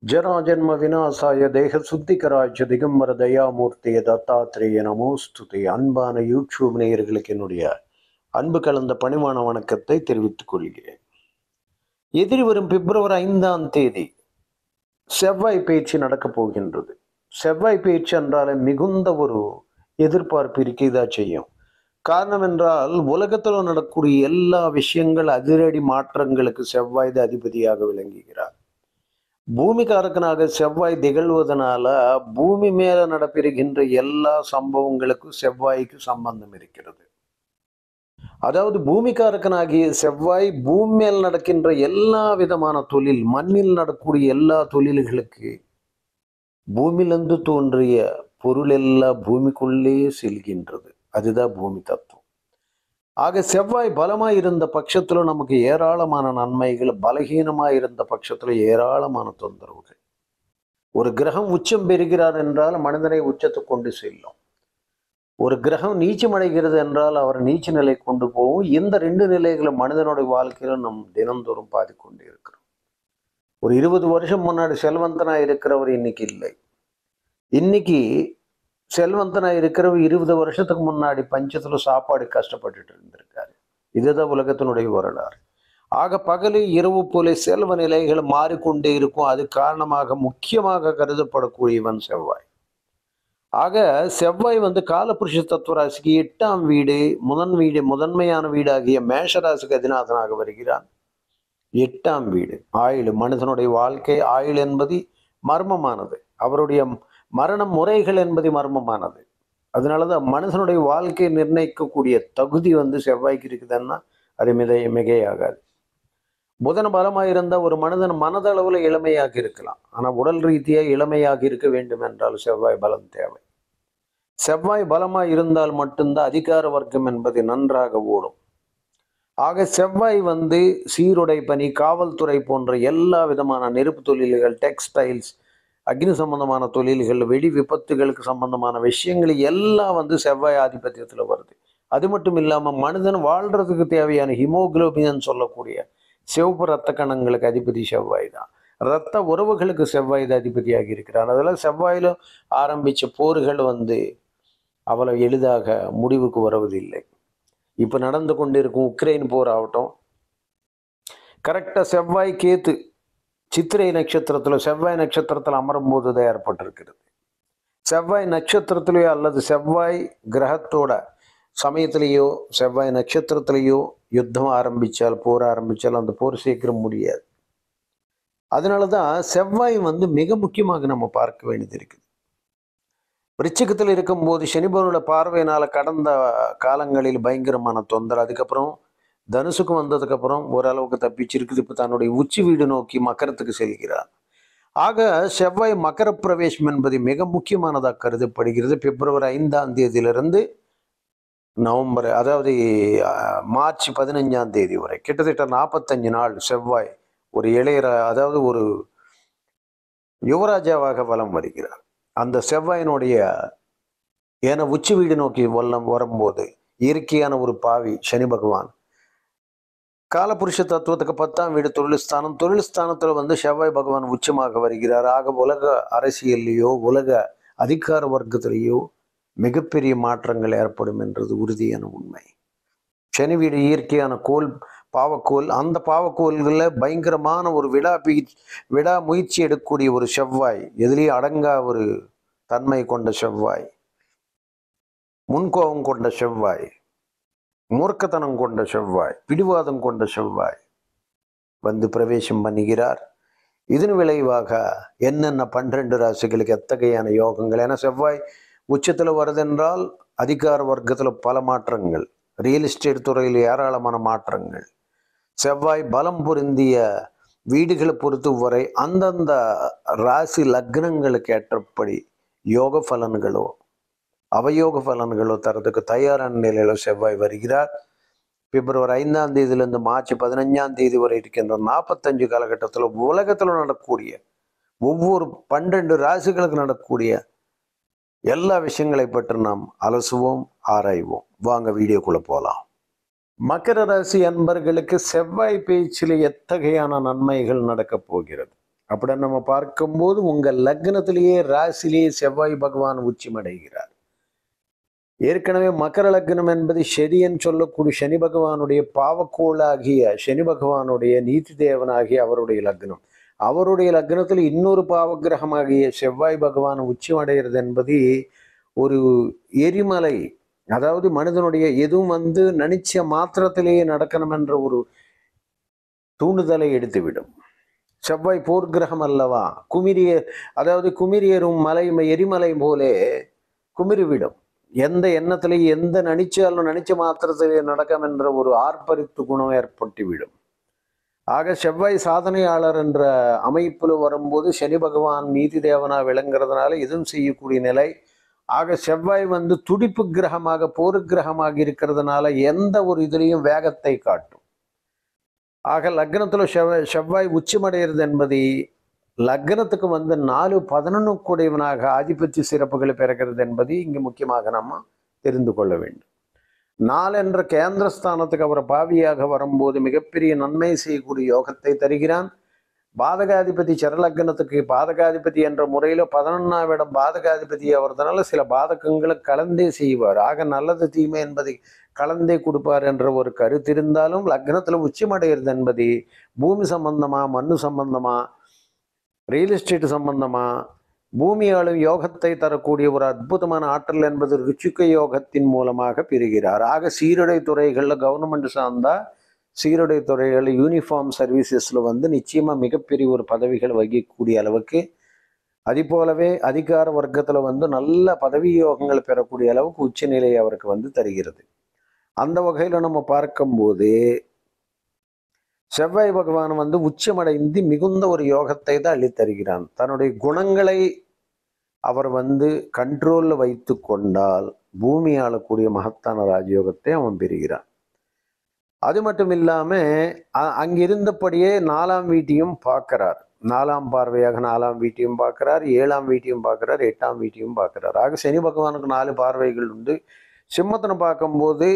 जराजन्म विनाशाय देह சுத்திகராய திகம்பர தயாமூர்த்திய தத்தாத்திரேய நமோஸ்துதே. அன்பான யூடியூப் நேயர்களுக்கு என்னுடைய அன்பு கலந்த பணிவான வணக்கத்தை தெரிவித்துக் கொள்கிறேன். எதிரி வரும் பிப்ரவரி 5ஆம் தேதி செவ்வாய் பயிற்சி நடக்கப் போகின்றது. செவ்வாய் பயிற்சி என்றாலே மிகுந்த ஒரு எதிர்பார்ப்பு இருக்கதா செய்யும். காரணம் என்றால் உலகத்தில் நடக்கக்கூடிய எல்லா விஷயங்கள் அதிரடி மாற்றங்களுக்கு செவ்வாய் அதிபதியாக விளங்குகிறார். பூமிகாரகனாக செவ்வாய் திகழ்வதனால பூமி மேல நடைபெறுகின்ற எல்லா சம்பவங்களுக்கும் செவ்வாய்க்கு சம்பந்தம் இருக்கிறது. அதாவது பூமிகாரகனாகிய செவ்வாய் பூமி மேல் நடக்கின்ற எல்லா விதமான தொழில், மண்ணில் நடக்கக்கூடிய எல்லா தொழில்களுக்கு பூமியிலிருந்து தோன்றிய பொருள் எல்லாம் பூமிக்குள்ளே செல்கின்றது. அதுதான் பூமி தத்துவம். ஆக செவ்வாய் பலமாய் இருந்த பட்சத்துல நமக்கு ஏராளமான நன்மைகள், பலகீனமாய் இருந்த பட்சத்துல ஏராளமான தொந்தரவுகள். ஒரு கிரகம் உச்சம் பெறுகிறார் என்றால் மனிதனை உச்சத்துக்கு கொண்டு செல்லும். ஒரு கிரகம் நீச்சம் அடைகிறது என்றால் அவர் நீச்ச நிலை கொண்டு போகும். இந்த ரெண்டு நிலைகளும் மனிதனுடைய வாழ்க்கையில நம் தினந்தோறும் பாதிக்கொண்டே இருக்கிறோம். ஒரு 20 வருஷம் முன்னாடி செல்வந்தனா இருக்கிறவர் இன்னைக்கு இல்லை. இன்னைக்கு செல்வந்தனா இருக்கிறவர் 20 வருஷத்துக்கு முன்னாடி பஞ்சத்துல சாப்பாடு கஷ்டப்பட்டுட்டு இருந்திருக்காரு. இதுதான் உலகத்தினுடைய வரலாறு. ஆக பகலு இரவு போல செல்வ நிலைகள் மாறிக்கொண்டே இருக்கும். அது காரணமாக முக்கியமாக கருதப்படக்கூடியவன் செவ்வாய். ஆக செவ்வாய் காலபுருஷ தத்துவ ராசிக்கு 8ஆம் வீடு, முதன்மையான வீடாகிய மேஷ ராசிக்கு அதிநாதனாக வருகிறான். 8ஆம் வீடு ஆயுள், மனிதனுடைய வாழ்க்கை ஆயுள் என்பது மர்மமானது. அவருடைய மரண முறைகள் என்பது மர்மமானது. அதனாலதான் மனுஷனுடைய வாழ்க்கையை நிர்ணயிக்கக்கூடிய தகுதி செவ்வாய்க்கு இருக்குதுன்னா அது மிகையாகாது. புதன் பலமாக இருந்தால் ஒரு மனிதன் மனதளவில் இளமையாக இருக்கலாம். ஆனால் உடல் ரீதியாக இளமையாக இருக்க வேண்டும் என்றால் செவ்வாய் பலம் தேவை. செவ்வாய் பலமாக இருந்தால் மட்டும்தான் அதிகார வர்க்கம் என்பது நன்றாக ஓடும். ஆக செவ்வாய் சீருடை பணி, காவல்துறை போன்ற எல்லா விதமான நெருப்பு தொழில்கள், டெக்ஸ்டைல்ஸ், அக்னி சம்பந்தமான தொழில்கள், வெடி விபத்துகளுக்கு சம்பந்தமான விஷயங்கள் எல்லாம் செவ்வாய் ஆதிபத்தியத்தில் வருது. அது மட்டும் இல்லாமல் மனிதன் வாழ்றதுக்கு தேவையான ஹிமோகுளோபின் சொல்லக்கூடிய சிவப்பு இரத்த கணங்களுக்கு அதிபதி செவ்வாய் தான். இரத்த உறவுகளுக்கு செவ்வாய் அதிபதியாக இருக்கிறார். அதெல்லாம் செவ்வாயில ஆரம்பித்த போர்கள் அவ்வளவு எளிதாக முடிவுக்கு வருவதில்லை. இப்போ நடந்து கொண்டிருக்கும் உக்ரைன் போர் ஆகட்டும், கரெக்டாக செவ்வாய் கேத்து சித்திரை நட்சத்திரத்தில், செவ்வாய் நட்சத்திரத்தில் அமரும் போது தான் ஏற்பட்டிருக்கிறது. செவ்வாய் நட்சத்திரத்திலேயோ அல்லது செவ்வாய் கிரகத்தோட சமயத்திலேயோ செவ்வாய் நட்சத்திரத்திலேயோ யுத்தம் ஆரம்பித்தால், போர் ஆரம்பித்தால் அந்த போர் சீக்கிரம் முடியாது. அதனால தான் செவ்வாய் மிக முக்கியமாக நம்ம பார்க்க வேண்டியது இருக்குது. விருச்சிகத்தில் இருக்கும்போது சனிபவனோட பார்வையினால கடந்த காலங்களில் பயங்கரமான தொந்தரவு. அதுக்கப்புறம் தனுசுக்கு வந்ததுக்கப்புறம் ஓரளவுக்கு தப்பிச்சிருக்குது. இப்போ தன்னுடைய உச்சி வீடு நோக்கி மக்கரத்துக்கு செல்கிறார். ஆக செவ்வாய் மக்கர பிரவேசம் என்பது மிக முக்கியமானதாக கருதப்படுகிறது. பிப்ரவரி 5ஆம் தேதியிலிருந்து நவம்பர், அதாவது மார்ச் 15ஆம் தேதி வரை கிட்டத்தட்ட 45 நாள் செவ்வாய் ஒரு அதாவது ஒரு யுவராஜாவாக வலம் வருகிறார். அந்த செவ்வாயினுடைய உச்சி வீடு நோக்கி வரும்போது இயற்கையான ஒரு பாவி சனி காலபுருஷ தத்துவத்துக்கு 10ஆம் வீடு தொழில் ஸ்தானத்துல செவ்வாய் பகவான் உச்சமாக வருகிறார். ஆக உலக அரசியல்லையோ உலக அதிகார வர்க்கத்திலேயோ மிகப்பெரிய மாற்றங்கள் ஏற்படும் என்றது உறுதியான உண்மை. சனி வீடு இயற்கையான கோல், பாவக்கோல். அந்த பாவக்கோள்களில் பயங்கரமான ஒரு விடா முயற்சி எடுக்கக்கூடிய ஒரு செவ்வாய், எதிலேயே அடங்கா ஒரு தன்மை கொண்ட செவ்வாய், முன்கோபம் கொண்ட செவ்வாய், மூர்க்கத்தனம் கொண்ட செவ்வாய், பிடிவாதம் கொண்ட செவ்வாய் பிரவேசம் பண்ணுகிறார். இதன் விளைவாக என்னென்ன 12 ராசிகளுக்கு எத்தகையான யோகங்கள். ஏன்னா செவ்வாய் உச்சத்தில் வருதென்றால் அதிகார வர்க்கத்தில் பல மாற்றங்கள், ரியல் எஸ்டேட் துறையில் ஏராளமான மாற்றங்கள். செவ்வாய் பலம் பொருந்திய வீடுகளை பொறுத்து வரை அந்தந்த ராசி லக்னங்களுக்கு ஏற்றபடி யோக பலன்களோ அவயோக பலன்களோ தரத்துக்கு தயாரான நிலையில செவ்வாய் வருகிறார். பிப்ரவரி 5ஆம் தேதியிலிருந்து மார்ச் 15ஆம் தேதி வரை இருக்கின்ற 45 காலகட்டத்தில் உலகத்தில் நடக்கக்கூடிய ஒவ்வொரு 12 ராசிகளுக்கு நடக்கக்கூடிய எல்லா விஷயங்களை பற்றி நாம் அலசுவோம், ஆராய்வோம். வாங்க வீடியோக்குள்ள போகலாம். மகர ராசி அன்பர்களுக்கு செவ்வாய் பேச்சில் எத்தகையான நன்மைகள் நடக்கப் போகிறது அப்படின்னு நம்ம பார்க்கும்போது உங்கள் லக்னத்திலேயே ராசிலேயே செவ்வாய் பகவான் உச்சமடைகிறார். ஏற்கனவே மகர லக்னம் என்பது சனியன் சொல்லக்கூடிய சனி பகவானுடைய பாவக்கோளாகிய சனி பகவானுடைய நீதி தேவனாகிய அவருடைய லக்னம். அவருடைய லக்னத்தில் இன்னொரு பாவகிரகமாகிய செவ்வாய் பகவான் உச்சமடைகிறது என்பது ஒரு எரிமலை, அதாவது மனிதனுடைய எதுவும் நினைச்ச மாத்திரத்திலேயே நடக்கணும் என்ற ஒரு தூண்டுதலை எடுத்துவிடும். செவ்வாய் போர்க்கிரகம் அல்லவா, குமிரியரும் மலை எரிமலை போலே குமிறிவிடும். எந்த எண்ணத்திலேயே எந்த நினைச்சாலும் நினைச்ச மாத்திரத்திலே நடக்கும் என்ற ஒரு ஆர்ப்பரித்து குணம் ஏற்பட்டுவிடும். ஆக செவ்வாய் சாதனையாளர் என்ற அமைப்பில் வரும்போது சனி பகவான் நீதி தேவனா விளங்குறதுனால எதுவும் செய்யக்கூடிய நிலை. ஆக செவ்வாய் துடிப்பு கிரகமாக போர் கிரகமாக இருக்கிறதுனால எந்த ஒரு இதுலேயும் வேகத்தை காட்டும். ஆக லக்னத்துல செவ்வாய் உச்சமடைகிறது என்பது லக்னத்துக்கு 4-11 கூடியவனாக ஆதிபத்திய சிறப்புகளை பெறுகிறது என்பது இங்கு முக்கியமாக நம்ம தெரிந்து கொள்ள வேண்டும். 4 என்ற கேந்திரஸ்தானத்துக்கு அவர் பாவியாக வரும்போது மிகப்பெரிய நன்மை செய்யக்கூடிய யோகத்தை தருகிறான். பாதகாதிபதி சரலக்னத்துக்கு பாதகாதிபதி என்ற முறையில் 11ஆம் இடம் பாதகாதிபதி ஆகிறதுனால சில பாதகங்களை கலந்தே செய்வார். ஆக நல்லது தீமை என்பதை கலந்தே கொடுப்பார் என்ற ஒரு கருத்து இருந்தாலும் லக்னத்தில் உச்சமடைகிறது என்பது பூமி சம்பந்தமா, மண்ணு சம்பந்தமா, ரியல் எஸ்டேட் சம்பந்தமா, பூமியாலும் யோகத்தை தரக்கூடிய ஒரு அற்புதமான ஆற்றல் என்பது ருச்சிக்க யோகத்தின் மூலமாக பெறுகிறார். ஆக சீருடை துறைகளில் கவர்மெண்ட் சார்ந்தா சீருடை துறைகள் யூனிஃபார்ம் சர்வீசஸில் நிச்சயமாக மிகப்பெரிய ஒரு பதவிகள் வகிக்கக்கூடிய அளவுக்கு, அதே போலவே அதிகார வர்க்கத்தில் நல்ல பதவி யோகங்கள் பெறக்கூடிய அளவுக்கு உச்சநிலை அவருக்கு தருகிறது. அந்த வகையில் நம்ம பார்க்கும்போது செவ்வாய் பகவான் உச்சமடைந்து மிகுந்த ஒரு யோகத்தை தான் அள்ளித்தருகிறான். தன்னுடைய குணங்களை அவர் கண்ட்ரோலில் வைத்து கொண்டால் பூமி ஆளக்கூடிய மகத்தான ராஜயோகத்தை அவன் பெறுகிறான். அது மட்டும் இல்லாமல் அங்கிருந்தபடியே 4ஆம் வீட்டையும் பார்க்கிறார். 4ஆம் பார்வையாக 4ஆம் வீட்டையும் பார்க்கிறார், 7ஆம் வீட்டையும் பார்க்கிறார், 8ஆம் வீட்டையும் பார்க்கிறார். ஆக சனி பகவானுக்கு 4 பார்வைகள் உண்டு. சிம்மத்தினை பார்க்கும்போது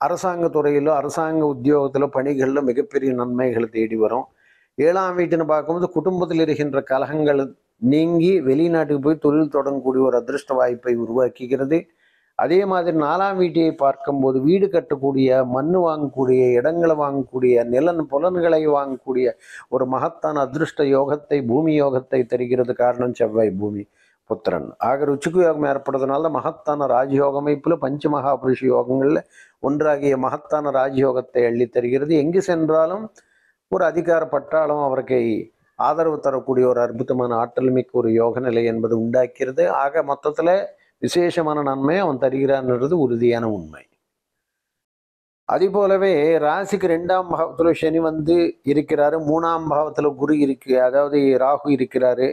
அரசாங்க துறையிலோ அரசாங்க உத்தியோகத்திலோ பணிகளில் மிகப்பெரிய நன்மைகளை தேடி வரும். 7ஆம் வீட்டினை பார்க்கும்போது குடும்பத்தில் இருக்கின்ற கலகங்கள் நீங்கி வெளிநாட்டுக்கு போய் தொழில் தொடங்கக்கூடிய ஒரு அதிர்ஷ்ட வாய்ப்பை உருவாக்குகிறது. அதே மாதிரி 4ஆம் வீட்டை பார்க்கும்போது வீடு கட்டக்கூடிய, மண் வாங்கக்கூடிய, இடங்களை வாங்கக்கூடிய, புலன்களை வாங்கக்கூடிய ஒரு மகத்தான அதிர்ஷ்ட யோகத்தை பூமி யோகத்தை தருகிறது. காரணம் செவ்வாய் பூமி புத்திரன். ஆக ருச்சிக்கு யோகம் ஏற்படுறதுனால மகத்தான ராஜயோக அமைப்புல பஞ்ச மகாபுருஷ யோகங்கள்ல ஒன்றாகிய மகத்தான ராஜயோகத்தை அள்ளி தருகிறது. எங்கு சென்றாலும் ஒரு அதிகார பட்டாளம் அவருக்கு ஆதரவு தரக்கூடிய ஒரு அற்புதமான ஆற்றல் மிக்க ஒரு யோக நிலை என்பது உண்டாக்கிறது. ஆக மொத்தத்துல விசேஷமான நன்மை அவன் தருகிறான்ன்றது உறுதியான உண்மை. அதே போலவே ராசிக்கு 2ஆம் பாவத்துல சனி இருக்கிறாரு, 3ஆம் பாவத்துல குரு இருக்கு, அதாவது ராகு இருக்கிறாரு,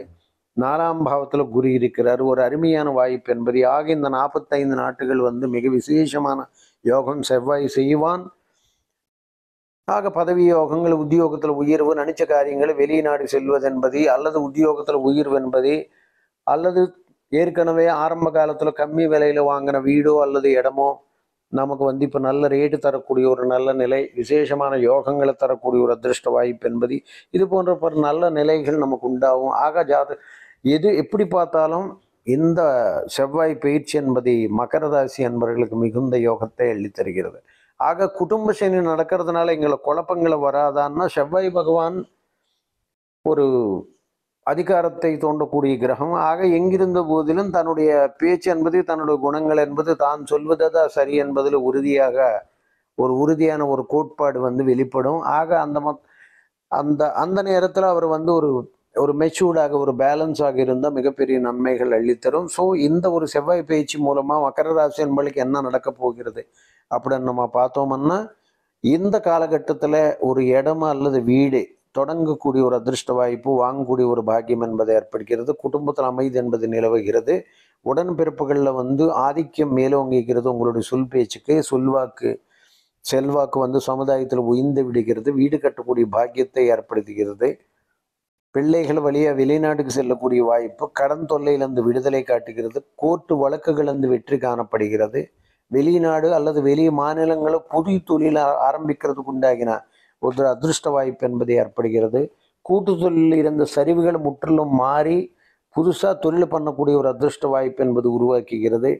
4ஆம் பாவத்துல குரு இருக்கிறாரு. ஒரு அருமையான வாய்ப்பு என்பது. ஆக இந்த 45 நாட்கள் மிக விசேஷமான யோகம் செவ்வாய் செய்வான். ஆக பதவி யோகங்கள், உத்தியோகத்துல உயர்வு, நினைச்ச காரியங்களை வெளிநாடு செல்வது என்பது, அல்லது உத்தியோகத்துல உயர்வு என்பது, அல்லது ஏற்கனவே ஆரம்ப காலத்தில் கம்மி விலையில் வாங்கின வீடோ அல்லது இடமோ நமக்கு இப்போ நல்ல ரேட்டு தரக்கூடிய ஒரு நல்ல நிலை, விசேஷமான யோகங்களை தரக்கூடிய ஒரு அதிர்ஷ்ட வாய்ப்பு என்பது, இது போன்ற பல நல்ல நிலைகள் நமக்கு உண்டாகும். ஆக எது எப்படி பார்த்தாலும் இந்த செவ்வாய் பயிற்சி என்பது மகர ராசி அன்பர்களுக்கு மிகுந்த யோகத்தை அள்ளித்தருகிறது. ஆக குடும்ப சனி நடக்கிறதுனால எங்களை குழப்பங்களை வராதான்னா, செவ்வாய் பகவான் ஒரு அதிகாரத்தை தோன்றக்கூடிய கிரகம். ஆக எங்கிருந்த போதிலும் தன்னுடைய பேச்சு என்பது, தன்னுடைய குணங்கள் என்பது, தான் சொல்வதுதான் சரி என்பதில் உறுதியான ஒரு கோட்பாடு வெளிப்படும். ஆக அந்த அந்த நேரத்தில் அவர் ஒரு மெச்சூர்டாக ஒரு பேலன்ஸாக இருந்தால் மிகப்பெரிய நன்மைகள் அள்ளித்தரும். ஸோ இந்த ஒரு செவ்வாய் பயிற்சி மூலமாக மகர ராசி என்பளுக்கு என்ன நடக்க போகிறது அப்படின்னு நம்ம பார்த்தோம்னா, இந்த காலகட்டத்தில் ஒரு இடம் அல்லது வீடு தொடங்கக்கூடிய ஒரு அதிர்ஷ்ட வாய்ப்பு, வாங்கக்கூடிய ஒரு பாக்கியம் என்பதை ஏற்படுகிறது. குடும்பத்தில் அமைதி என்பது நிலவுகிறது. உடன்பிறப்புகளில் ஆதிக்கம் மேலோங்குகிறது. உங்களுடைய சொல் பேச்சுக்கு செல்வாக்கு சமுதாயத்தில் உயர்ந்து விடுகிறது. வீடு கட்டக்கூடிய பாக்கியத்தை ஏற்படுத்துகிறது. பிள்ளைகள் வழியாக வெளிநாட்டுக்கு செல்லக்கூடிய வாய்ப்பு, கடன் தொல்லையிலிருந்து விடுதலை காட்டுகிறது. கோர்ட்டு வழக்குகளிலிருந்து வெற்றி காணப்படுகிறது. வெளிநாடு அல்லது வெளி மாநிலங்களோ புதிய தொழில் ஆரம்பிக்கிறதுக்கு உண்டாகின ஒரு அதிர்ஷ்ட வாய்ப்பு என்பது ஏற்படுகிறது. கூட்டு தொழிலில் இருந்த சரிவுகள் முற்றிலும் மாறி புதுசாக தொழில் பண்ணக்கூடிய ஒரு அதிர்ஷ்ட வாய்ப்பு என்பது உருவாக்குகிறது.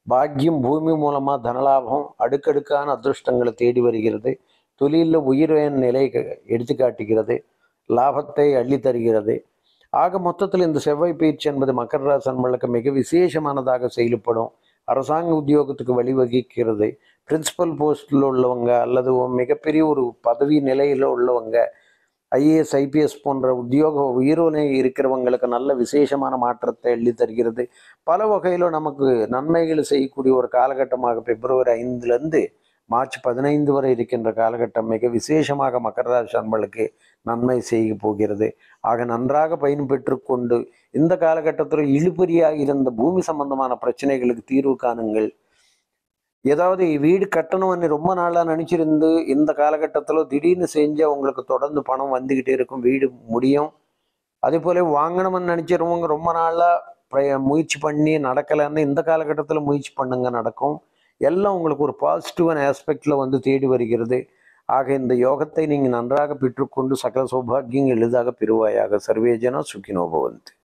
பாக்கியம் பூமி மூலமாக தனலாபம் அடுக்கடுக்கான அதிர்ஷ்டங்களை தேடி வருகிறது. தொழிலில் உயிரின் நிலை எடுத்து காட்டுகிறது. லாபத்தை அள்ளி தருகிறது. ஆக மொத்தத்தில் இந்த செவ்வாய் பயிற்சி என்பது மகர ராசி அன்பர்களுக்கு மிக விசேஷமானதாக செயல்படும். அரசாங்க உத்தியோகத்துக்கு வழிவகுக்கிறது. பிரின்சிபல் போஸ்டில் உள்ளவங்க அல்லது மிகப்பெரிய ஒரு பதவி நிலையில் உள்ளவங்க, ஐஏஎஸ் ஐபிஎஸ் போன்ற உத்தியோக உயர்வுனை இருக்கிறவங்களுக்கு நல்ல விசேஷமான மாற்றத்தை அள்ளி தருகிறது. பல வகையில் நமக்கு நன்மைகளை செய்யக்கூடிய ஒரு காலகட்டமாக பிப்ரவரி 5 மார்ச் 15 வரை இருக்கின்ற காலகட்டம் மிக விசேஷமாக மகர ராசி அன்பர்களுக்கு நன்மை செய்ய போகிறது. ஆக நன்றாக பயன்பெற்று கொண்டு இந்த காலகட்டத்தில் இழுபறியாக இருந்த பூமி சம்பந்தமான பிரச்சனைகளுக்கு தீர்வு காணுங்கள். ஏதாவது வீடு கட்டணும்னு ரொம்ப நாளாக நினச்சிருந்து இந்த காலகட்டத்தில் திடீர்னு செஞ்சு உங்களுக்கு தொடர்ந்து பணம் வந்துக்கிட்டே இருக்கும். வீடு முடியும். அதே போல வாங்கணும்னு நினச்சிருவங்க ரொம்ப நாளாக முயற்சி பண்ணி நடக்கலைன்னு இந்த காலகட்டத்தில் முயற்சி பண்ணுங்க, நடக்கும். எல்லாம் உங்களுக்கு ஒரு பாசிட்டிவான ஆஸ்பெக்டில் வந்து தேடி வருகிறது. ஆக இந்த யோகத்தை நீங்கள் நன்றாக பெற்றுக்கொண்டு சகல சௌபாகியங்கள் எளிதாக பெறுவாயாக. சர்வேஜனா சுகினோ பவந்து.